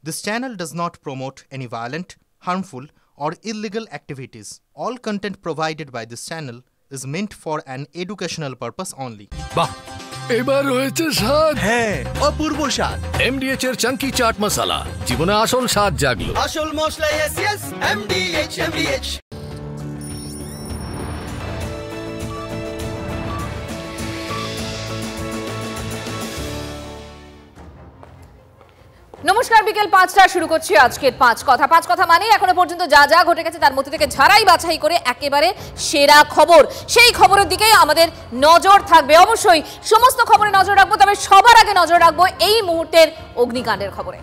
This channel does not promote any violent, harmful, or illegal activities. All content provided by this channel is meant for an educational purpose only. বাহ এবার হয়েছে স্বাদ। হ্যাঁ, অপূর্ব স্বাদ। এমডিএচ এর চাঙ্কি চাট মশলা জীবনে আসল স্বাদ জাগলো। আসল মশলা এসএস এমডিএচ। নমস্কার, বিকেল ৫টা শুরু করছি আজকের পাঁচ কথা মানে এখনো পর্যন্ত যা যা ঘটে গেছে তার মধ্যে থেকে ঝাড়াই বাছাই করে একেবারে সেরা খবর, সেই খবরের দিকেই আমাদের নজর থাকবে। অবশ্যই সমস্ত খবরে নজর রাখবো, তবে সবার আগে নজর রাখবো এই মুহূর্তের অগ্নিকাণ্ডের খবরে।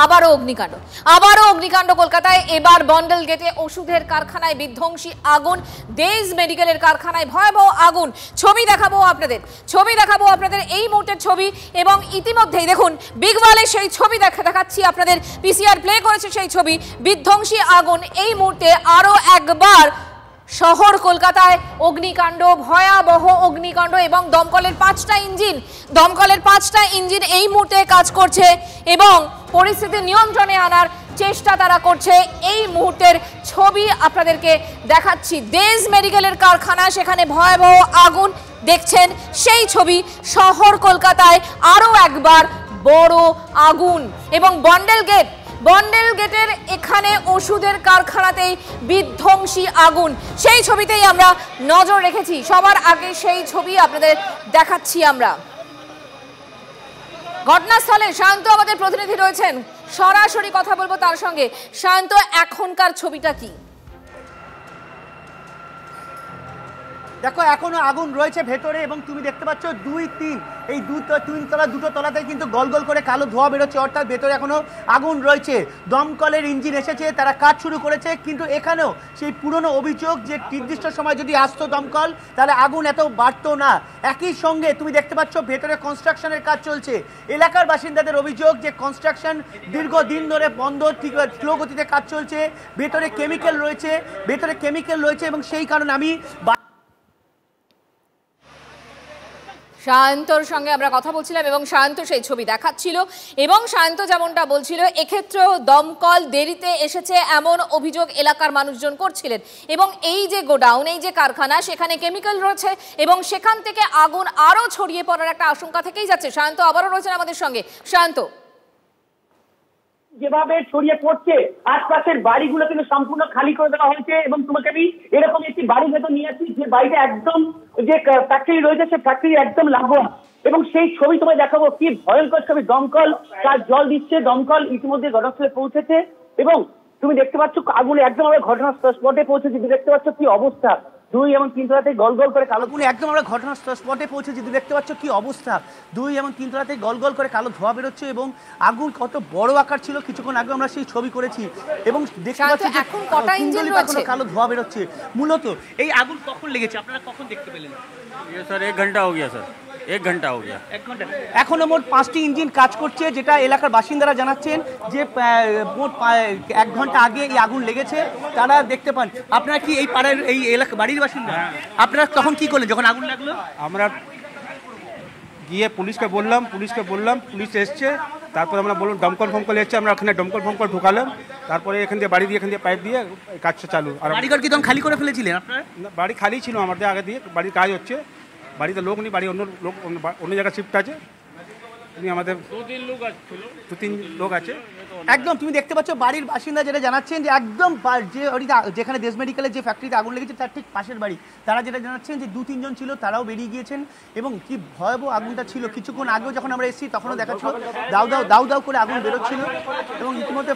আবারও অগ্নিকাণ্ড কলকাতায়। এবার বন্ডেল গেটে ওষুধের কারখানায় বিধ্বংসী আগুন, দেজ মেডিকেলের কারখানায় ভয়াবহ আগুন। ছবি দেখাবো আপনাদের এই মুহূর্তের ছবি, এবং ইতিমধ্যেই দেখুন বিগ ওয়ালে সেই ছবি দেখাচ্ছি আপনাদের। পিসিআর প্লে করেছে সেই ছবি, বিধ্বংসী আগুন। এই মুহূর্তে আরো একবার শহর কলকাতায় অগ্নিকাণ্ড, ভয়াবহ অগ্নিকাণ্ড, এবং দমকলের পাঁচটা ইঞ্জিন এই মুহূর্তে কাজ করছে এবং পরিস্থিতি নিয়ন্ত্রণে আনার চেষ্টা তারা করছে। এই মুহূর্তের ছবি আপনাদেরকে দেখাচ্ছি, দেজ মেডিকেলের কারখানা, সেখানে ভয়াবহ আগুন দেখছেন সেই ছবি। শহর কলকাতায় আরো একবার বড় আগুন, এবং বন্ডেল গেটের এখানে ওষুধের কারখানাতেই বিধ্বংসী আগুন, সেই ছবিতেই আমরা নজর রেখেছি। সবার আগে সেই ছবি আপনাদের দেখাচ্ছি আমরা। ঘটনাস্থলে শান্ত আমাদের প্রতিনিধি রয়েছেন, সরাসরি কথা বলবো তার সঙ্গে। শান্ত, এখনকার ছবিটা কি? দেখো, এখনো আগুন রয়েছে ভেতরে, এবং তুমি দেখতে পাচ্ছ দুটো তলাতে কিন্তু গল করে কালো ধোঁয়া বেরোচ্ছে, অর্থাৎ ভেতরে এখনো আগুন রয়েছে। দমকলের ইঞ্জিন এসেছে, তারা কাজ শুরু করেছে, কিন্তু এখানেও সেই পুরনো অভিযোগ যে নির্দিষ্ট সময় যদি আসতো দমকল তাহলে আগুন এত বাড়তো না। একই সঙ্গে তুমি দেখতে পাচ্ছ ভেতরে কনস্ট্রাকশনের কাজ চলছে। এলাকার বাসিন্দাদের অভিযোগ যে কনস্ট্রাকশন দীর্ঘদিন ধরে বন্ধ, স্লো গতিতে কাজ চলছে, ভেতরে কেমিক্যাল রয়েছে, এবং সেই কারণে আমি শান্তর সঙ্গে আমরা কথা বলছিলাম এবং শান্ত সেই ছবি দেখাচ্ছিল, এবং শান্ত যেমনটা বলছিল এক্ষেত্রেও দমকল দেরিতে এসেছে এমন অভিযোগ এলাকার মানুষজন করছিলেন। এবং এই যে গোডাউন, এই যে কারখানা, সেখানে কেমিক্যাল রয়েছে এবং সেখান থেকে আগুন আরও ছড়িয়ে পড়ার একটা আশঙ্কা থেকেই যাচ্ছে। শান্ত আবারও রয়েছেন আমাদের সঙ্গে। শান্ত, যেভাবে ছড়িয়ে পড়ছে আশপাশের বাড়িগুলো কিন্তু সম্পূর্ণ খালি করে দেওয়া হয়েছে, এবং তোমাকে আমি এরকম একটি বাড়ির ভেতর নিয়ে আসছি যে বাড়িটা একদম যে ফ্যাক্টরি রয়েছে সে ফ্যাক্টরি একদম লাগোয়া, এবং সেই ছবি তোমায় দেখাবো। কি ভয়ঙ্কর ছবি! দমকল তার জল দিচ্ছে, দমকল ইতিমধ্যে ঘটনাস্থলে পৌঁছেছে, এবং তুমি দেখতে পাচ্ছ আগুনে একদম আমরা ঘটনা স্পটে পৌঁছেছি। দেখতে পাচ্ছ কি অবস্থা, 2 এবং 3 তলাতে গল করে কালো একদম আমরা ঘটনা স্পটে পৌঁছেছি। দেখতে পাচ্ছ কি অবস্থা, 2 এবং 3 তলাতে গল করে কালো ধোঁয়া বেরোচ্ছে, এবং আগুন কত বড় আকার ছিল কিছুক্ষণ আগে আমরা সেই ছবি করেছি, এবং দেখতে পাচ্ছি এখন কটা ইঞ্জিন রয়েছে, কালো ধোঁয়া বেরোচ্ছে। মূলত এই আগুন কখন লেগেছে, আপনারা কখন দেখতে পেলেন? স্যার 1 ঘন্টা হয়ে গিয়া, স্যার 1 ঘন্টা হয়ে গিয়া। এখনো মোট 5টি ইঞ্জিন কাজ করছে, যেটা এলাকার বাসিন্দারা জানাচ্ছেন যে মোট 1 ঘন্টা আগে এই আগুন লেগেছে। তারা দেখতে পান। আপনারা কি এই পাড়ার এই এলাকা বাড়ির বাসিন্দা? আপনারা তখন কি করলেন যখন আগুন লাগলো? আমরা গিয়ে পুলিশকে বললাম, পুলিশ এসছে, তারপর আমরা বললাম দমকল এসছে, আমরা ওখানে দমকল ঢুকালাম, তারপরে এখান দিয়ে পাইপ দিয়ে কাজটা চালু। আর বাড়িঘর কি তখন খালি করে ফেলেছিলেন আপনারা? বাড়ি খালি ছিল আমাদের আগে দিয়ে, বাড়ির কাজ হচ্ছে, বাড়িতে লোক নেই, বাড়ি অন্য জায়গায় শিফট আছে। আমাদের 2-3 লোক আছে। একদম তুমি দেখতে পাচ্ছ বাড়ির বাসিন্দা যেটা জানাচ্ছেন যে একদম যেখানে দেশ মেডিকেলের যে ফ্যাক্টরিতে আগুন লেগেছে তার ঠিক পাশের বাড়ি। তারা যেটা জানাচ্ছেন যে 2-3 জন ছিল, তারাও বেরিয়ে গিয়েছেন, এবং কি ভয়াবহ আগুনটা ছিল। কিছুক্ষণ আগেও যখন আমরা এসেছি তখনও দেখাচ্ছিল দাউ করে আগুন বেরোচ্ছিল, এবং ইতিমধ্যে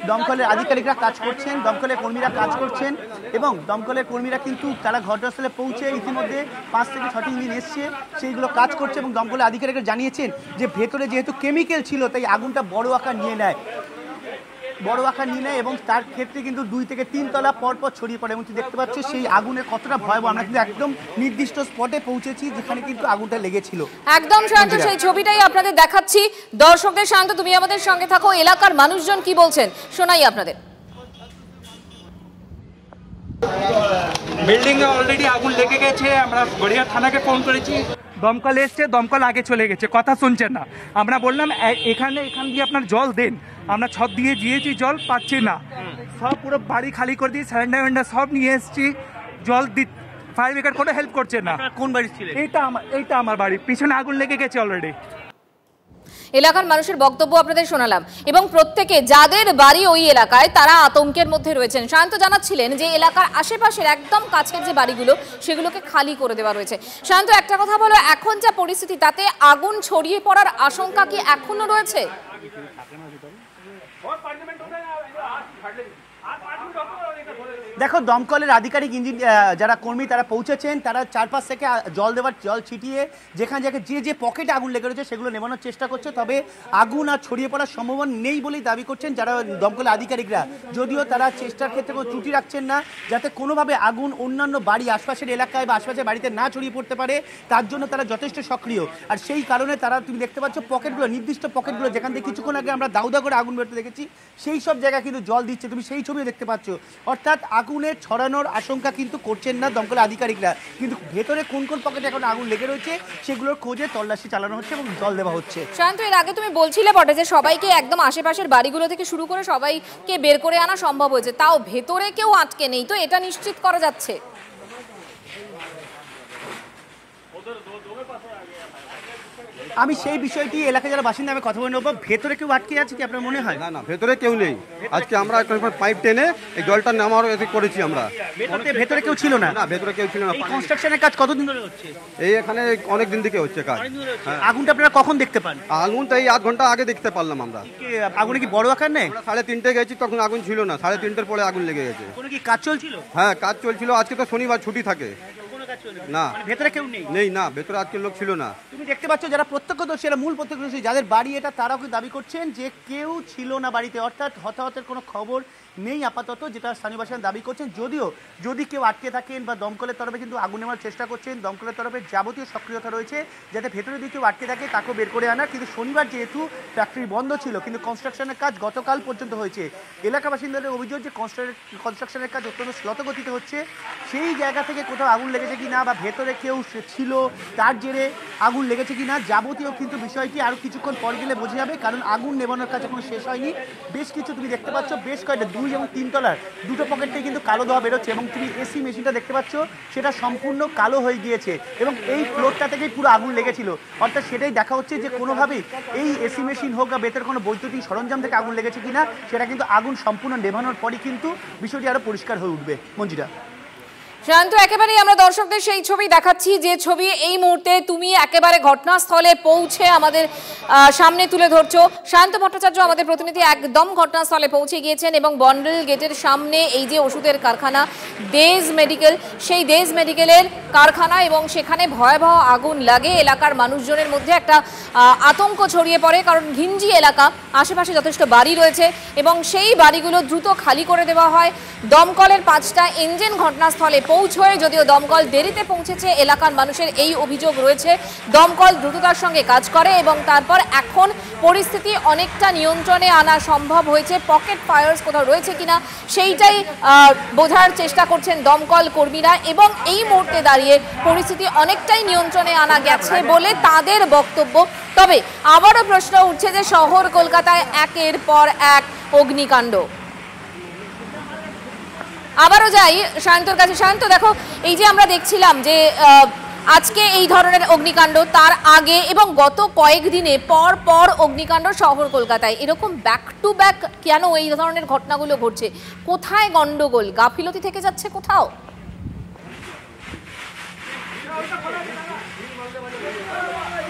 দমকলের আধিকারিকরা কাজ করছেন, দমকলের কর্মীরা কাজ করছেন, এবং দমকলের কর্মীরা কিন্তু তারা ঘটনাস্থলে পৌঁছে ইতিমধ্যে 5 থেকে 6টি ইঞ্জিন এসছে, সেইগুলো কাজ করছে, এবং দমকলের আধিকারিকরা জানিয়েছেন যে ভেতরে যেহেতু কেমিক্যাল ছিল তাই আগুনটা বড় আকার নিয়ে নেয়, এবং তার ক্ষেত্রে কিন্তু 2 থেকে 3 তলা পর ছড়িয়ে পড়ে। এবং দেখতে পাচ্ছ সেই আগুনের কতটা ভয়াবহ। আমরা কিন্তু একদম নির্দিষ্ট স্পটে পৌঁছেছি যেখানে কিন্তু আগুনটা লেগেছিল। একদম শান্ত, সেই ছবিটাই আপনাদের দেখাচ্ছি দর্শকদের। শান্ত, তুমি আমাদের সঙ্গে থাকো। এলাকার মানুষজন কি বলছেন শোনাই আপনাদের। বিল্ডিংয়ে অলরেডি আগুন লেগে গেছে, আমরা গড়িয়া থানাকে ফোন করেছি, দমকল এসছে, দমকল আগে চলে গেছে, কথা শুনছেন না। আমরা বললাম এখান দিয়ে আপনার জল দেন, আমরা ছত দিয়ে দিয়েছি, জল পাচ্ছি না, সব পুরো বাড়ি খালি করে দিয়ে স্যারেন্ডার সব নিয়ে এসেছি, জল ফায়ার ব্রিগেড কোনো হেল্প করছে না। কোন বাড়ি ছিলেন? এইটা আমার বাড়ি, পিছনে আগুন লেগে গেছে অলরেডি। এলাকার মানুষের বক্তব্য আপনাদের শোনালাম এবং প্রত্যেকে যাদের বাড়ি ওই এলাকায় তারা আতঙ্কের মধ্যে রয়েছেন। শান্ত জানাচ্ছিলেন যে এলাকার আশেপাশের একদম কাছের যে বাড়িগুলো সেগুলোকে খালি করে দেওয়া রয়েছে। শান্ত, একটা কথা বলো, এখন যা পরিস্থিতি তাতে আগুন ছড়িয়ে পড়ার আশঙ্কা কি এখনো রয়েছে? দেখো, দমকলের আধিকারিক যারা কর্মী তারা পৌঁছেছেন, তারা চারপাশ থেকে জল ছিটিয়ে যেখানে যে পকেটে আগুন লেগে রয়েছে সেগুলো নেভানোর চেষ্টা করছে। তবে আগুন আর ছড়িয়ে পড়ার সম্ভাবনা নেই বলেই দাবি করছেন যারা দমকলের আধিকারিকরা, যদিও তারা চেষ্টার ক্ষেত্রে কোনো ত্রুটি রাখছেন না যাতে কোনোভাবে আগুন অন্যান্য বাড়ি আশপাশের এলাকায় বা আশপাশের বাড়িতে না ছড়িয়ে পড়তে পারে, তার জন্য তারা যথেষ্ট সক্রিয়। আর সেই কারণে তারা, তুমি দেখতে পাচ্ছ পকেটগুলো, নির্দিষ্ট পকেটগুলো যেখান থেকে কিছুক্ষণ আগে আমরা দাউদা করে আগুন বেরোতে দেখেছি, সেই সব জায়গায় কিন্তু জল দিচ্ছে, তুমি সেই ছবিও দেখতে পাচ্ছ। অর্থাৎ আগুনের ছড়ানোর আশঙ্কা কিন্তু করছেন না দমকলের আধিকারিকরা, কিন্তু ভেতরে কোন কোন পকেটে এখন আগুন লেগে রয়েছে সেগুলোর খোঁজে তল্লাশি চালানো হচ্ছে এবং জল দেওয়া হচ্ছে। শান্ত, এর আগে তুমি বলছিলে বটে যে সবাইকে একদম আশেপাশের বাড়িগুলো থেকে শুরু করে সবাইকে বের করে আনা সম্ভব হয়েছে, তাও ভেতরে কেউ আটকে নেই, তো এটা নিশ্চিত করা যাচ্ছে? আমি সেই বিষয়টি এলাকায় যারা বাসিন্দা আমি কথা বলে নেবো, ভেতরে কেউ আটকে আছে কি আপনার মনে হয়? না, ভেতরে কেউ নেই। আজকে আমরা পাইপ টেনে এই জলটা নামার করেছি আমরা। ভেতরে কেউ ছিল না? না, ভেতরে কেউ ছিল না। কনস্ট্রাকশনের কাজ কতদিন ধরে হচ্ছে? এই এখানে অনেক দিন থেকে হচ্ছে কাজ। আগুনটা আপনারা কখন দেখতে পান? আগুন তো এই আধ ঘন্টা আগে দেখতে পারলাম আমরা। আগুনে কি বড় আকার নেই? 3:30 গেছি, তখন আগুন ছিল না, 3:30 পরে আগুন লেগে গেছে। কোনো কি কাজ চলছিল? হ্যাঁ, কাজ চলছিল। আজকে তো শনিবার ছুটি থাকে না, ভেতরে কেউ নেই। না, ভেতরে আজকে লোক ছিল না। তুমি দেখতে পাচ্ছ যারা প্রত্যক্ষদর্শী, এরা মূল প্রত্যক্ষদর্শী যাদের বাড়ি এটা, তারাও কিন্তু দাবি করছেন যে কেউ ছিল না বাড়িতে, অর্থাৎ হতাহতের কোনো খবর নেই আপাতত, যেটা স্থানীয় বাসিন্দা দাবি করছেন। যদিও যদি কেউ আটকে থাকেন বা দমকলের তরফে কিন্তু আগুন নেওয়ার চেষ্টা করছেন, দমকলের তরফে যাবতীয় সক্রিয়তা রয়েছে যাতে ভেতরে যদি কেউ আটকে থাকে তাকেও বের করে আনা। কিন্তু শনিবার যেহেতু ফ্যাক্টরি বন্ধ ছিল, কিন্তু কনস্ট্রাকশনের কাজ গতকাল পর্যন্ত হয়েছে, এলাকা বাসিন্দাদের অভিযোগ যে কনস্ট্রাকশনের কাজ অত্যন্ত শ্লথগতিতে হচ্ছে, সেই জায়গা থেকে কোথাও আগুন লেগেছে কিনা বা ভেতরে কেউ ছিল তার জেরে আগুন লেগেছে কিনা, যাবতীয় কিন্তু বিষয়টি আরও কিছুক্ষণ পর গেলে বোঝা যাবে, কারণ আগুন নেভানোর কাজ এখনো শেষ হয়নি। বেশ কিছু তুমি দেখতে পাচ্ছ, বেশ কয়েকটা 2 এবং 3 তলার দুটো পকেট থেকে কিন্তু কালো ধোঁয়া বেরোচ্ছে এবং তুমি এসি মেশিনটা দেখতে পাচ্ছ সেটা সম্পূর্ণ কালো হয়ে গিয়েছে এবং এই ফ্লোরটা থেকেই পুরো আগুন লেগেছিল। অর্থাৎ সেটাই দেখা হচ্ছে যে কোনোভাবেই এই এসি মেশিন হোক বা ভেতরে কোনো বৈদ্যুতিক সরঞ্জাম থেকে আগুন লেগেছে কিনা, সেটা কিন্তু আগুন সম্পূর্ণ নেভানোর পরই কিন্তু বিষয়টি আরও পরিষ্কার হয়ে উঠবে। মঞ্জিরা। শান্ত, একেবারেই আমরা দর্শকদের সেই ছবি দেখাচ্ছি যে ছবি এই মুহূর্তে তুমি একেবারে ঘটনাস্থলে পৌঁছে আমাদের সামনে তুলে ধরছো। শান্ত ভট্টাচার্য আমাদের প্রতিনিধি একদম ঘটনাস্থলে পৌঁছে গিয়েছেন এবং বন্ডেল গেটের সামনে এই যে ওষুধের কারখানা দেজ মেডিকেল, সেই দেজ মেডিকেলের কারখানা এবং সেখানে ভয়াবহ আগুন লাগে। এলাকার মানুষজনের মধ্যে একটা আতঙ্ক ছড়িয়ে পড়ে, কারণ ঘিঞ্জি এলাকা, আশেপাশে যথেষ্ট বাড়ি রয়েছে এবং সেই বাড়িগুলো দ্রুত খালি করে দেওয়া হয়। দমকলের 5টা ইঞ্জিন ঘটনাস্থলে পৌঁছয়, যদিও দমকল দেরিতে পৌঁছেছে, এলাকার মানুষের এই অভিযোগ রয়েছে। দমকল দ্রুততার সঙ্গে কাজ করে এবং তারপর এখন পরিস্থিতি অনেকটা নিয়ন্ত্রণে আনা সম্ভব হয়েছে। পকেট ফায়ার্স কোথাও রয়েছে কিনা সেইটাই বোঝার চেষ্টা করছেন দমকল কর্মীরা এবং এই মুহূর্তে দাঁড়িয়ে পরিস্থিতি অনেকটাই নিয়ন্ত্রণে আনা গেছে বলে তাদের বক্তব্য। তবে আবারও প্রশ্ন উঠছে যে শহর কলকাতায় একের পর এক অগ্নিকাণ্ড। আবারও যাই শান্তর কাছে। শান্ত, দেখো এই যে আমরা দেখছিলাম যে আজকে এই ধরনের অগ্নিকাণ্ড, তার আগে এবং গত কয়েকদিনে পর পর অগ্নিকাণ্ড শহর কলকাতায়, এরকম ব্যাক টু ব্যাক কেন এই ধরনের ঘটনাগুলো ঘটছে? কোথায় গন্ডগোল? গাফিলতি থেকে যাচ্ছে কোথাও?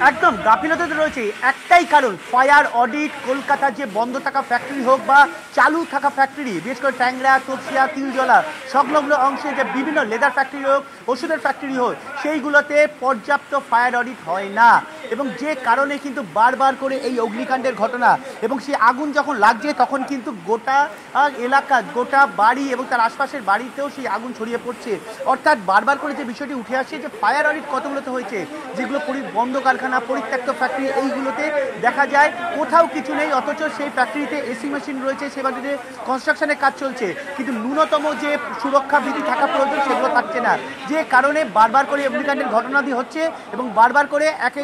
একদম গাফিলতিতে রয়েছে একটাই কারণ, ফায়ার অডিট। কলকাতার যে বন্ধ থাকা ফ্যাক্টরি হোক বা চালু থাকা ফ্যাক্টরি, বিশেষ করে ট্যাংরা, তপসিয়া, তিলজলা সংলগ্ন অংশে যে বিভিন্ন লেদার ফ্যাক্টরি হোক, ওষুধের ফ্যাক্টরি হোক, সেইগুলোতে পর্যাপ্ত ফায়ার অডিট হয় না। এবং যে কারণে কিন্তু বারবার করে এই অগ্নিকাণ্ডের ঘটনা এবং সেই আগুন যখন লাগছে তখন কিন্তু গোটা এলাকা, গোটা বাড়ি এবং তার আশপাশের বাড়িতেও সেই আগুন ছড়িয়ে পড়ছে। অর্থাৎ বারবার করে যে বিষয়টি উঠে আসছে যে ফায়ার অডিট কতগুলোতে হয়েছে, যেগুলো বন্ধ কারখানা, পরিত্যক্ত ফ্যাক্টরি, এইগুলোতে দেখা যায় কোথাও কিছু নেই, অথচ সেই ফ্যাক্টরিতে এসি মেশিন রয়েছে, সে বাড়িতে কনস্ট্রাকশনের কাজ চলছে, কিন্তু ন্যূনতম যে সুরক্ষা বিধি থাকা প্রয়োজন সেগুলো থাকছে না, যে কারণে বারবার করে অগ্নিকাণ্ডের ঘটনাটি হচ্ছে। এবং বারবার করে এক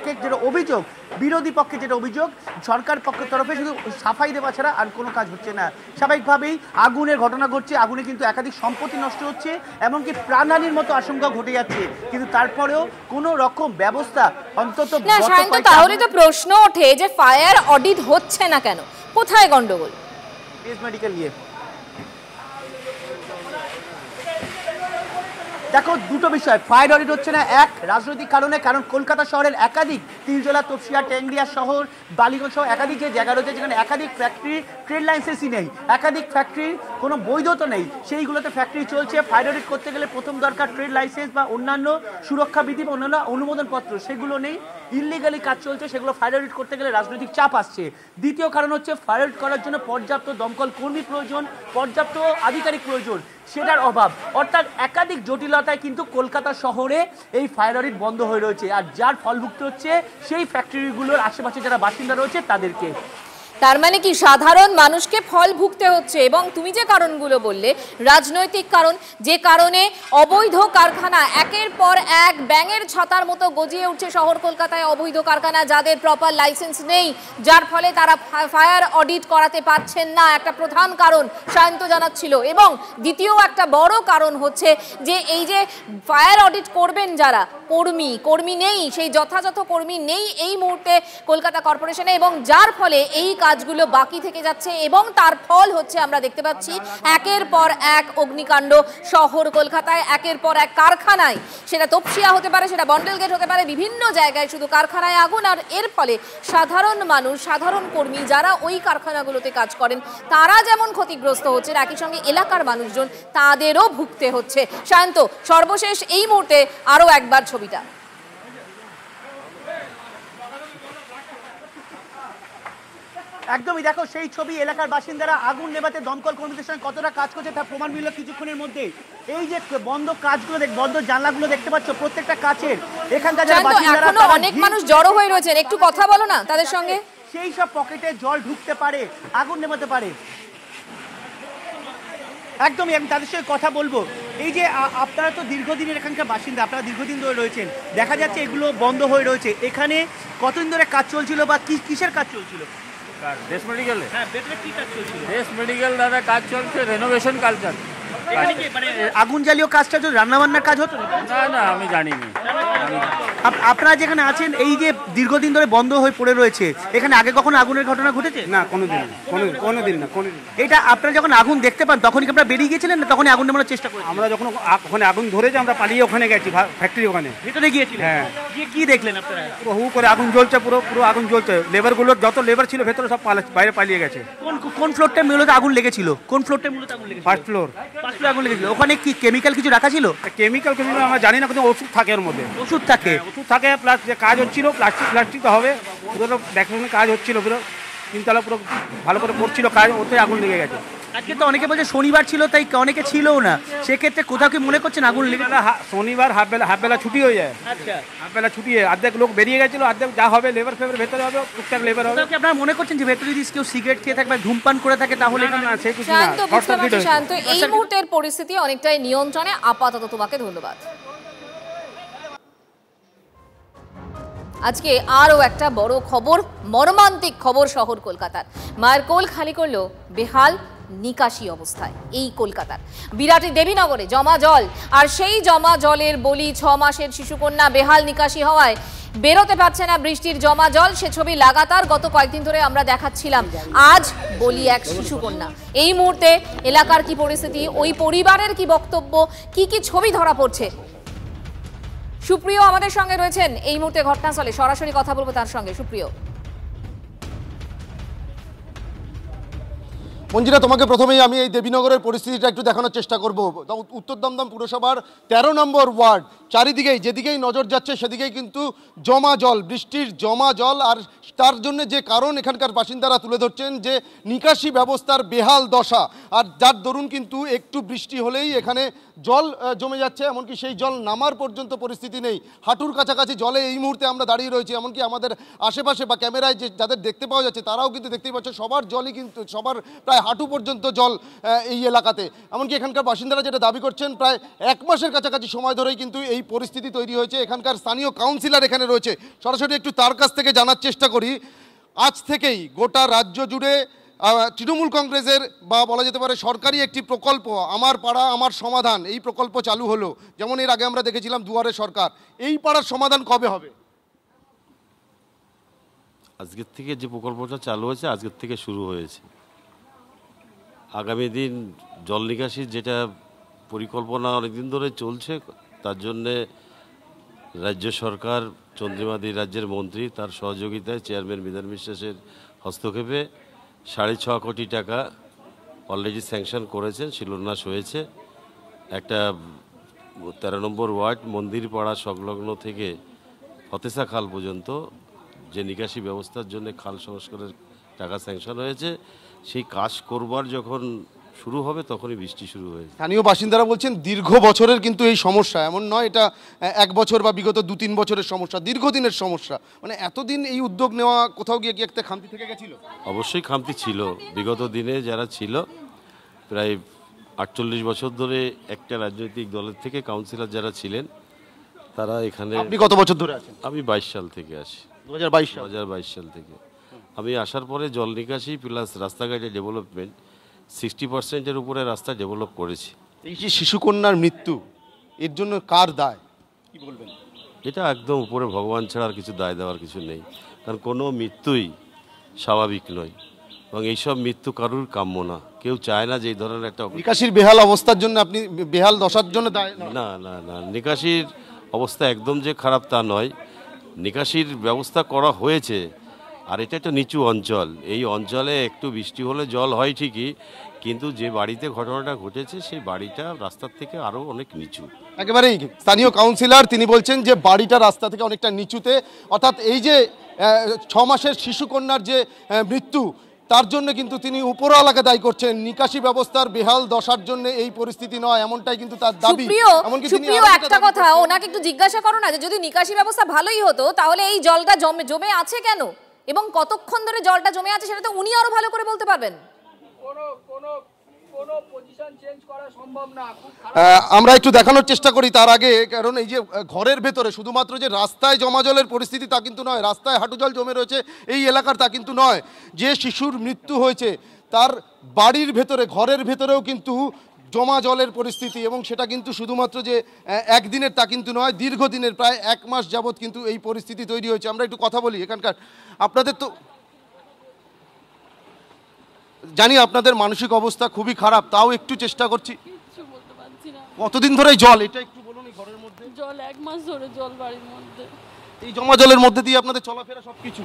এক যেটা অভিযোগ, বিরোধী পক্ষে যেটা অভিযোগ, সরকার পক্ষের তরফে শুধু সাফাই দেওয়া ছাড়া আর কোনো কাজ হচ্ছে না। স্বাভাবিকভাবেই আগুনের ঘটনা ঘটছে, আগুনে কিন্তু একাধিক সম্পত্তি নষ্ট হচ্ছে, এমনকি প্রাণহানির মতো আশঙ্কা ঘটে যাচ্ছে, কিন্তু তারপরেও কোনো রকম ব্যবস্থা অন্তত তাহলে তো প্রশ্ন ওঠে যে ফায়ার অডিট হচ্ছে না কেন, কোথায় গন্ডগোল? মেডিকেল নিয়ে দেখো দুটো বিষয়, ফায়ার অডিট হচ্ছে না এক রাজনৈতিক কারণে, কারণ কলকাতা শহরের একাধিক তিলজলা, তপসিয়া, টেংরিয়া শহর, বালিগঞ্জ সহ একাধিক যে জায়গা রয়েছে যেখানে একাধিক ফ্যাক্টরি ট্রেড লাইসেন্সই নেই, একাধিক ফ্যাক্টরির কোনো বৈধতা নেই, সেইগুলোতে ফ্যাক্টরি চলছে। ফায়ার অডিট করতে গেলে প্রথম দরকার ট্রেড লাইসেন্স বা অন্যান্য সুরক্ষা বিধি বা অন্যান্য অনুমোদনপত্র, সেগুলো নেই, ইললিগালি কাজ চলছে, সেগুলো ফায়ার অডিট করতে গেলে রাজনৈতিক চাপ আসছে। দ্বিতীয় কারণ হচ্ছে ফায়ার অডিট করার জন্য পর্যাপ্ত দমকল কর্মী প্রয়োজন, পর্যাপ্ত আধিকারিক প্রয়োজন, সেটার অভাব। অর্থাৎ একাধিক জটিলতায় কিন্তু কলকাতা শহরে এই ফায়ার অডিট বন্ধ হয়ে রয়েছে, আর যার ফলভুক্ত হচ্ছে সেই ফ্যাক্টরিগুলোর আশেপাশে যারা বাসিন্দা রয়েছে তাদেরকে। তার মানে কি সাধারণ মানুষকে ফল ভুগতে হচ্ছে। এবং তুমি যে কারণগুলো বললে, রাজনৈতিক কারণ, যে কারণে অবৈধ কারখানা একের পর এক ব্যাঙের ছাতার মতো গজিয়ে উঠছে শহর কলকাতায়, অবৈধ কারখানা যাদের প্রপার লাইসেন্স নেই, যার ফলে তারা ফায়ার অডিট করাতে পারছেন না, একটা প্রধান কারণ সায়ন্ত জানাচ্ছিল। এবং দ্বিতীয় একটা বড় কারণ হচ্ছে যে এই যে ফায়ার অডিট করবেন যারা কর্মী নেই, সেই যথাযথ কর্মী নেই এই মুহূর্তে কলকাতা কর্পোরেশনে, এবং যার ফলে এই কাজগুলো বাকি থেকে যাচ্ছে। এবং তার ফল হচ্ছে আমরা দেখতে পাচ্ছি একের পর এক অগ্নিকাণ্ড শহর কলকাতায়, একের পর এক কারখানায়, সেটা তপসিয়া হতে পারে, সেটা বন্ডেলগেট হতে পারে, বিভিন্ন জায়গায় শুধু কারখানায় আগুন। আর এর ফলে সাধারণ মানুষ, সাধারণ কর্মী যারা ওই কারখানাগুলোতে কাজ করেন তারা যেমন ক্ষতিগ্রস্ত হচ্ছে, একই সঙ্গে এলাকার মানুষজন তাদেরও ভুগতে হচ্ছে। শান্ত, সর্বশেষ এই মুহূর্তে আরো একবার ছবিটা। একদমই দেখো সেই ছবি, এলাকার বাসিন্দারা আগুন নেভাতে দমকল কর্মীদের সঙ্গে কতটা কাজ করছে তার প্রমাণ মিলল কিছুক্ষণের মধ্যে। এই যে বন্ধ কাজগুলো, বন্ধ জানলাগুলো দেখতে পাচ্ছ প্রত্যেকটা কাচের, এখানকার যারা বাসিন্দারা অনেক মানুষ জড়ো হয়ে রয়েছেন, একটু কথা বলো না তাদের সঙ্গে। সেই সব পকেটে জল ঢুকতে পারে, আগুন নেভাতে পারে। একদমই, আমি তাদের সঙ্গে কথা বলবো। এই যে আপনারা তো দীর্ঘদিনের এখানকার বাসিন্দা, আপনারা দীর্ঘদিন ধরে রয়েছেন, দেখা যাচ্ছে এগুলো বন্ধ হয়ে রয়েছে, এখানে কতদিন ধরে কাজ চলছিল বা কিসের কাজ চলছিল? দেশ মেডিকেলে? হ্যাঁ, ভেতরে কি কাজ চলছিল? দেশ মেডিকেল দাদা কাজ চলছে, রেনোভেশন কালচার। এখানে কি মানে আগুন জ্বালিয়ে কাজটা তো রান্না বান্নার কাজ হতো? না না, আমি জানিনি। আপনারা যেখানে আছেন এই যে দীর্ঘদিন ধরে বন্ধ হয়ে পড়ে রয়েছে, এখানে আগে কখনো আগুনের ঘটনা ঘটেছে? না, কোনোদিন না। এটা আপনারা যখন আগুন দেখতে পান তখন কি আপনারা বেরিয়ে গিয়েছিলেন না তখনই আগুন নেভানোর চেষ্টা করেন? আমরা যখন ওখানে আগুন ধরেছে আমরা পালিয়ে ওখানে গেছি, ফ্যাক্টরি ওখানে ভিতরে গিয়েছিলেন। হ্যাঁ, গিয়ে কি দেখলেন আপনারা? হু করে আগুন জ্বলছে, পুরো আগুন জ্বলছে, লেবারগুলো যত লেবার ছিল ভেতরে সব বাইরে পালিয়ে গেছে। কোন ফ্লোরটা মূলত আগুন লেগেছিল? কোন ফ্লোরটা মূলত আগুন লেগেছিল? ফার্স্ট ফ্লোর আগুন লেগেছিল। ওখানে কি কেমিক্যাল কিছু রাখা ছিল? কেমিক্যাল আমরা জানি না, কিন্তু ওষুধ থাকে ওর মধ্যে। ওষুধ থাকে প্লাস যে কাজ হচ্ছিল প্লাস্টিক তো হবে, পুরো দেখাশোনা কাজ হচ্ছিল, পুরো তিনতলা পুরো ভালো করে পড়ছিল কাজ, ওতে আগুন লেগে গেছে। আজকে তো অনেকে বলছে শনিবার ছিল তাই অনেকে ছিলও না, সেক্ষেত্রে কোথাও কি মনে করছেন আগুন লেগে? শনিবার হাফবেলা ছুটি হয়ে যায়। আচ্ছা, হাফবেলা ছুটি হয়, অর্ধেক লোক বেরিয়ে গেছিল, অর্ধেক যা হবে লেবার ফেবার ভেতরে হবে, টুকটাক লেবার হবে। আপনারা মনে করছেন যে ভেতরে যদি কেউ সিগারেট খেয়ে থাকে বা ধূমপান করে থাকে তাহলে? শান্ত, এই মুহূর্তের পরিস্থিতি অনেকটাই নিয়ন্ত্রণে আপাতত। তোমাকে ধন্যবাদ। আজকে আরও একটা বড় খবর, মর্মান্তিক খবর শহর কলকাতার। মায়ের কোল খালি করলো বেহাল নিকাশি অবস্থায় এই কলকাতার বিরাটি দেবীনগরে জমা জল, আর সেই জমা জলের বলি 6 মাসের শিশুকন্যা। বেহাল নিকাশি হওয়ায় বেরোতে পারছে না বৃষ্টির জমা জল, সে ছবি লাগাতার গত কয়েকদিন ধরে আমরা দেখাচ্ছিলাম। আজ বলি এক শিশুকন্যা। এই মুহূর্তে এলাকার কি পরিস্থিতি, ওই পরিবারের কি বক্তব্য, কি ছবি ধরা পড়ছে? সুপ্রিয় আমাদের সঙ্গে রয়েছেন এই মুহূর্তে ঘটনাস্থলে, সরাসরি কথা বলবো তার সঙ্গে। সুপ্রিয়। মঞ্জিরা, তোমাকে প্রথমেই আমি এই দেবীনগরের পরিস্থিতিটা একটু দেখানোর চেষ্টা করব। উত্তর দমদম পুরসভার 13 নম্বর ওয়ার্ড, চারিদিকেই যেদিকেই নজর যাচ্ছে সেদিকেই কিন্তু জমা জল, বৃষ্টির জমা জল। আর তার জন্য যে কারণ এখানকার বাসিন্দারা তুলে ধরছেন যে নিকাশি ব্যবস্থার বেহাল দশা, আর যার দরুন কিন্তু একটু বৃষ্টি হলেই এখানে জল জমে যাচ্ছে, এমনকি সেই জল নামার পর্যন্ত পরিস্থিতি নেই। হাঁটুর কাছাকাছি জলে এই মুহূর্তে আমরা দাঁড়িয়ে রয়েছি, এমনকি আমাদের আশেপাশে বা ক্যামেরায় যে যাদের দেখতে পাওয়া যাচ্ছে তারাও কিন্তু দেখতেই পাচ্ছে সবার জলই কিন্তু সবার প্রায় হাঁটু পর্যন্ত জল এই এলাকাতে। এমনকি এখানকার বাসিন্দারা যেটা দাবি করছেন প্রায় 1 মাসের কাছাকাছি সময় ধরেই কিন্তু এই পরিস্থিতি তৈরি হয়েছে। এখানকার স্থানীয় কাউন্সিলর এখানে রয়েছে, সরাসরি একটু তার কাছ থেকে জানার চেষ্টা করি। আজ থেকেই গোটা রাজ্য জুড়ে তৃণমূল কংগ্রেসের বা বলা যেতে পারে সরকারি একটি প্রকল্প আমার পাড়া আমার সমাধান, এই প্রকল্প চালু হলো। যেমন এর আগে আমরা দেখেছিলাম দুয়ারে সরকার, এই পাড়ার সমাধান কবে হবে? আজকের থেকে যে প্রকল্পটা চালু হয়েছে আজকের থেকে শুরু হয়েছে। আগামী দিন জল নিকাশির যেটা পরিকল্পনা অনেকদিন ধরে চলছে, তার জন্যে রাজ্য সরকার চন্দ্রিমাদি রাজ্যের মন্ত্রী তার সহযোগিতায় চেয়ারম্যান বিধান বিশ্বাসের হস্তক্ষেপে 6.5 কোটি টাকা অলরেডি স্যাংশন করেছেন, শিলান্যাস হয়েছে। একটা 13 নম্বর ওয়ার্ড মন্দিরপাড়া সংলগ্ন থেকে ফতেসা খাল পর্যন্ত যে নিকাশি ব্যবস্থার জন্য খাল সংস্কারের টাকা স্যাংশন হয়েছে, সেই কাজ করবার যখন শুরু হবে তখনই বৃষ্টি শুরু হয়েছে। স্থানীয় বাসিন্দারা বলছেন দীর্ঘ বছরের কিন্তু এই সমস্যা, এমন নয় এটা 1 বছর বা বিগত 2-3 বছরের সমস্যা, দীর্ঘদিনের সমস্যা। মানে এতদিন এই উদ্যোগ নেওয়া কোথাও গিয়ে কি একটা খামতি থেকে গেছিল? অবশ্যই খামতি ছিল। বিগত দিনে যারা ছিল প্রায় 48 বছর ধরে একটা রাজনৈতিক দলের থেকে কাউন্সিলর যারা ছিলেন তারা এখানে। আপনি কত বছর ধরে আছেন? আমি 22 সাল থেকে আসি। 2022 সাল থেকে আমি আসার পরে জল নিকাশি প্লাস রাস্তাঘাটের ডেভেলপমেন্ট 60%-এর উপরে রাস্তা ডেভেলপ করেছি। এই যে শিশুকন্যার মৃত্যু, এর জন্য কার দায় কি বলবেন? এটা একদম উপরে ভগবান ছাড়া আর কিছু দায় দেওয়ার কিছু নেই, কারণ কোনো মৃত্যুই স্বাভাবিক নয় এবং এইসব মৃত্যু কারুর কাম্য না। কেউ চায় না যে এই ধরনের একটা নিকাশির বেহাল অবস্থার জন্য আপনি বেহাল দশার জন্য দায়? না না না, নিকাশির অবস্থা একদম যে খারাপ তা নয়। নিকাশির ব্যবস্থা করা হয়েছে, আর এটা একটা নিচু অঞ্চল। এই অঞ্চলে একটু বৃষ্টি হলে জল হয় ঠিকই, কিন্তু যে বাড়িতে ঘটনাটা ঘটেছে সেই বাড়িটা রাস্তার থেকে আরও অনেক নিচু। একেবারেই স্থানীয় কাউন্সিলর তিনি বলছেন যে বাড়িটা রাস্তা থেকে অনেকটা নিচুতে, অর্থাৎ এই যে 6 মাসের শিশুকন্যার যে মৃত্যু, তার জন্য কিন্তু তিনি উপরওয়ালাকে দায়ী করছেন। নিকাশি ব্যবস্থার বেহাল দশার জন্য এই পরিস্থিতি নয়, এমনটাই কিন্তু তার দাবি। সুপ্রিয় একটা কথা ওনাকে একটু জিজ্ঞাসা করো না, যে যদি নিকাশি ব্যবস্থা ভালোই হতো তাহলে এই জলটা জমে আছে কেন এবং কতক্ষণ ধরে জলটা জমে আছে সেটা তো উনি আরো ভালো করে বলতে পারবেন। আমরা একটু দেখানোর চেষ্টা করি তার আগে, কারণ এই যে ঘরের ভেতরে শুধুমাত্র যে রাস্তায় জমা জলের পরিস্থিতি তা কিন্তু নয়, রাস্তায় হাঁটু জল জমে রয়েছে এই এলাকার তা কিন্তু নয়। যে শিশুর মৃত্যু হয়েছে তার বাড়ির ভেতরে ঘরের ভেতরেও কিন্তু জমা জলের পরিস্থিতি, এবং সেটা কিন্তু শুধুমাত্র যে একদিনের তা কিন্তু নয়, দীর্ঘদিনের প্রায় 1 মাস যাবৎ কিন্তু এই পরিস্থিতি তৈরি হয়েছে। আমরা একটু কথা বলি এখানকার, আপনাদের তো জানি আপনাদের মানসিক অবস্থা খুবই খারাপ, তাও একটু চেষ্টা করছি। কতদিন ধরে জল, এটা একটু বলুন। ঘরের মধ্যে জল 1 মাস ধরে জল বাড়ির মধ্যে, এই জমা জলের মধ্যে দিয়ে আপনাদের চলাফেরা সবকিছু।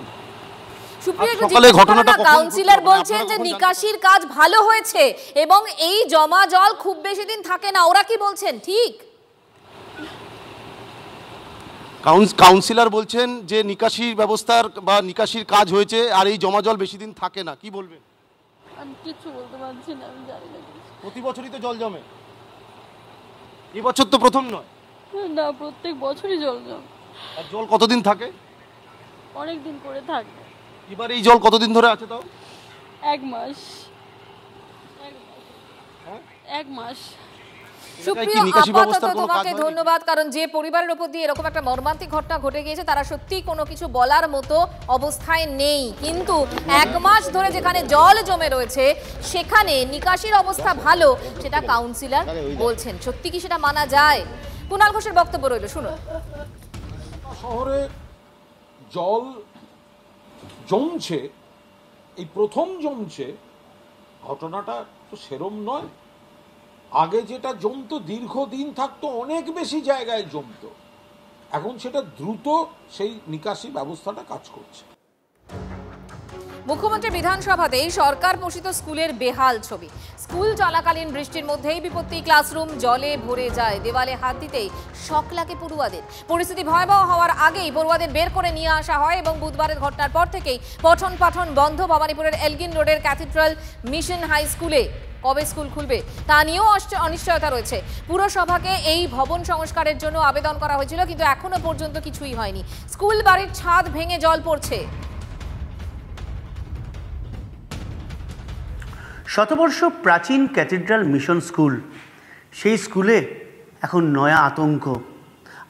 কাউন্সিলর বলছেন যে নিকাশির কাজ ভালো হয়েছে এবং এই জমা জল খুব বেশি দিন থাকে না, ওরা কি বলছেন ঠিক? কাউন্সিলর বলছেন যে নিকাশির ব্যবস্থার বা নিকাশির কাজ হয়েছে আর এই জমা জল বেশি দিন থাকে না, কি বলবেন? আমি কিছু বলতে পারছি না, আমি জানি না। প্রতি বছরই তো জল জমে, এই বছর তো প্রথম নয়। না, প্রত্যেক বছরই জল জমে। আর জল কতদিন থাকে? অনেক দিন করে থাকে। এবার এই জল কতদিন ধরে আছে তাও? 1 মাস। 1 মাস। সুপ্রিয়, আপাতত তোমাকে ধন্যবাদ, কারণ যে পরিবারের উপর দিয়ে এরকম একটা মর্মান্তিক ঘটনা ঘটে গিয়েছে তারা সত্যিই কোনো কিছু বলার মতো অবস্থায় নেই। কিন্তু 1 মাস ধরে যেখানে জল জমে রয়েছে সেখানে নিকাশির অবস্থা ভালো, সেটা কাউন্সিলর বলছেন। সত্যি কি সেটা মানা যায়? কুণাল ঘোষের বক্তব্য রইল, শুনুন। শহরে জল জমছে, এই প্রথম জমছে, ঘটনাটা তো সেরম নয়। আগে যেটা জমতো দীর্ঘদিন থাকতো, অনেক বেশি জায়গায় জমতো, এখন সেটা দ্রুত সেই নিকাশি ব্যবস্থাটা কাজ করছে। মুখ্যমন্ত্রী বিধানসভাতেই সরকার পোষিত স্কুলের বেহাল ছবি। স্কুল চলাকালীন বৃষ্টির মধ্যেই বিপত্তি, ক্লাসরুম জলে ভরে যায়, দেওয়ালে হাত দিতেই শক লাগে পড়ুয়াদের। পরিস্থিতি ভয়াবহ হওয়ার আগেই পড়ুয়াদের বের করে নিয়ে আসা হয় এবং বুধবারের ঘটনার পর থেকেই পঠন পাঠন বন্ধ ভবানীপুরের এলগিন রোডের ক্যাথিড্রাল মিশন হাই স্কুলে। কবে স্কুল খুলবে তা নিয়েও অনিশ্চয়তা রয়েছে। পুরসভাকে এই ভবন সংস্কারের জন্য আবেদন করা হয়েছিল, কিন্তু এখনো পর্যন্ত কিছুই হয়নি। স্কুল বাড়ির ছাদ ভেঙে জল পড়ছে। শতবর্ষ প্রাচীন ক্যাথিড্রাল মিশন স্কুল, সেই স্কুলে এখন নয়া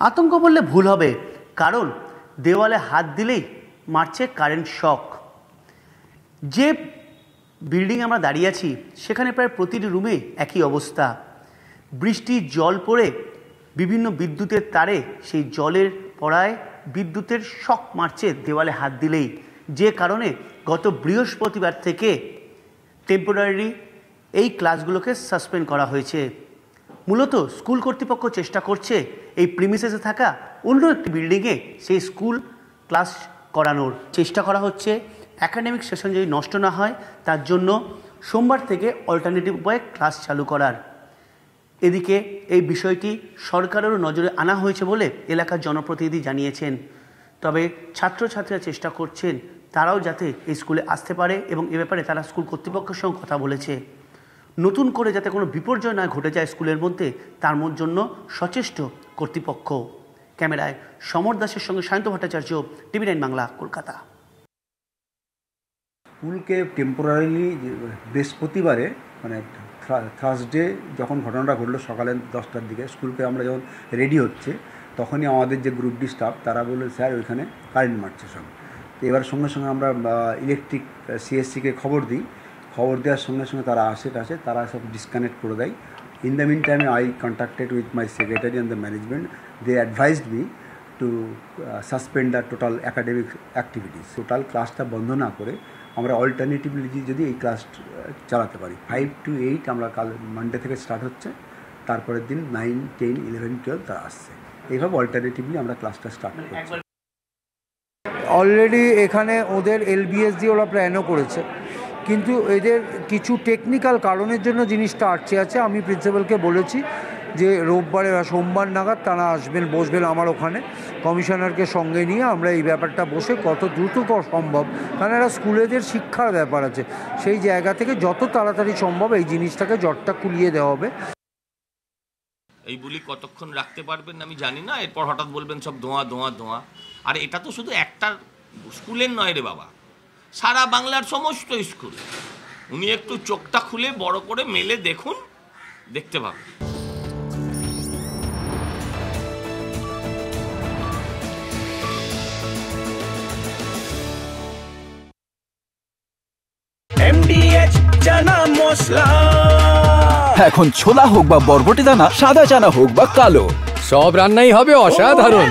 আতঙ্ক বললে ভুল হবে, কারণ দেওয়ালে হাত দিলেই মারছে কারেন্ট শক। যে বিল্ডিং আমরা দাঁড়িয়ে আছি সেখানে প্রায় প্রতিটি রুমে একই অবস্থা। বৃষ্টির জল পড়ে বিভিন্ন বিদ্যুতের তারে সেই জলের পড়ায় বিদ্যুতের শক মারছে দেওয়ালে হাত দিলেই, যে কারণে গত বৃহস্পতিবার থেকে টেম্পোরারি এই ক্লাসগুলোকে সাসপেন্ড করা হয়েছে। মূলত স্কুল কর্তৃপক্ষ চেষ্টা করছে এই প্রিমিসেসে থাকা অন্য একটি বিল্ডিংয়ে সেই স্কুল ক্লাস করানোর চেষ্টা করা হচ্ছে। একাডেমিক সেশন যদি নষ্ট না হয় তার জন্য সোমবার থেকে অল্টারনেটিভ উপায়ে ক্লাস চালু করার। এদিকে এই বিষয়টি সরকারেরও নজরে আনা হয়েছে বলে এলাকার জনপ্রতিনিধি জানিয়েছেন। তবে ছাত্রছাত্রীরা চেষ্টা করছেন তারাও যাতে এই স্কুলে আসতে পারে, এবং এ ব্যাপারে তারা স্কুল কর্তৃপক্ষের সঙ্গে কথা বলেছে। নতুন করে যাতে কোনো বিপর্যয় না ঘটে যায় স্কুলের মধ্যে, তার জন্য সচেষ্ট কর্তৃপক্ষ। ক্যামেরায় সমর দাসের সঙ্গে সায়ন্ত ভট্টাচার্য, TV9 বাংলা, কলকাতা। স্কুলকে টেম্পোরারিলি বৃহস্পতিবারে মানে থার্সডে যখন ঘটনাটা ঘটলো সকালে 10টার দিকে, স্কুলকে আমরা যখন রেডি হচ্ছে তখনই আমাদের যে গ্রুপ ডি স্টাফ তারা বললো স্যার ওইখানে কারেন্ট মারছে সব। তো এবার সঙ্গে সঙ্গে আমরা ইলেকট্রিক CSCকে খবর দিই, খবর দেওয়ার সঙ্গে সঙ্গে তারা আসে তারা সব ডিসকানেক্ট করে দেয়। ইন দ্য মিন টাইমে I contacted with my secretary and the management, they advised me to suspend the total academic activities. Total ক্লাসটা বন্ধ না করে আমরা অল্টারনেটিভলি যদি এই ক্লাস চালাতে পারি। 5 to 8 আমরা কাল মানডে থেকে স্টার্ট হচ্ছে, তারপরের দিন 9, 10, 11, 12 তারা আসছে। এইভাবে অল্টারনেটিভলি আমরা ক্লাসটা স্টার্ট করছি। অলরেডি এখানে ওদের LBS দিয়ে ওরা প্ল্যানও করেছে, কিন্তু এদের কিছু টেকনিক্যাল কারণের জন্য জিনিসটা আটকে আছে। আমি প্রিন্সিপালকে বলেছি যে রোববারে বা সোমবার নাগাদ তারা আসবেন, বসবেন আমার ওখানে, কমিশনারকে সঙ্গে নিয়ে আমরা এই ব্যাপারটা বসে কত দ্রুত সম্ভব, কারণ একটা স্কুলেদের শিক্ষার ব্যাপার আছে, সেই জায়গা থেকে যত তাড়াতাড়ি সম্ভব এই জিনিসটাকে জটটা খুলিয়ে দেওয়া হবে। এই বুলি কতক্ষণ রাখতে পারবেন আমি জানি না, এরপর হঠাৎ বলবেন সব ধোঁয়া ধোঁয়া ধোঁয়া। আর এটা তো শুধু একটা স্কুলের নয় রে বাবা, সারা বাংলার সমস্ত স্কুল। উনি একটু চোখটা খুলে বড় করে মেলে দেখুন, দেখতে পাবেন। MDH চানা মশলা। এখন ছোলা হোক বা বরবটি দানা, সাদা চানা হোক বা কালো, সব রান্নাই হবে অসাধারণ।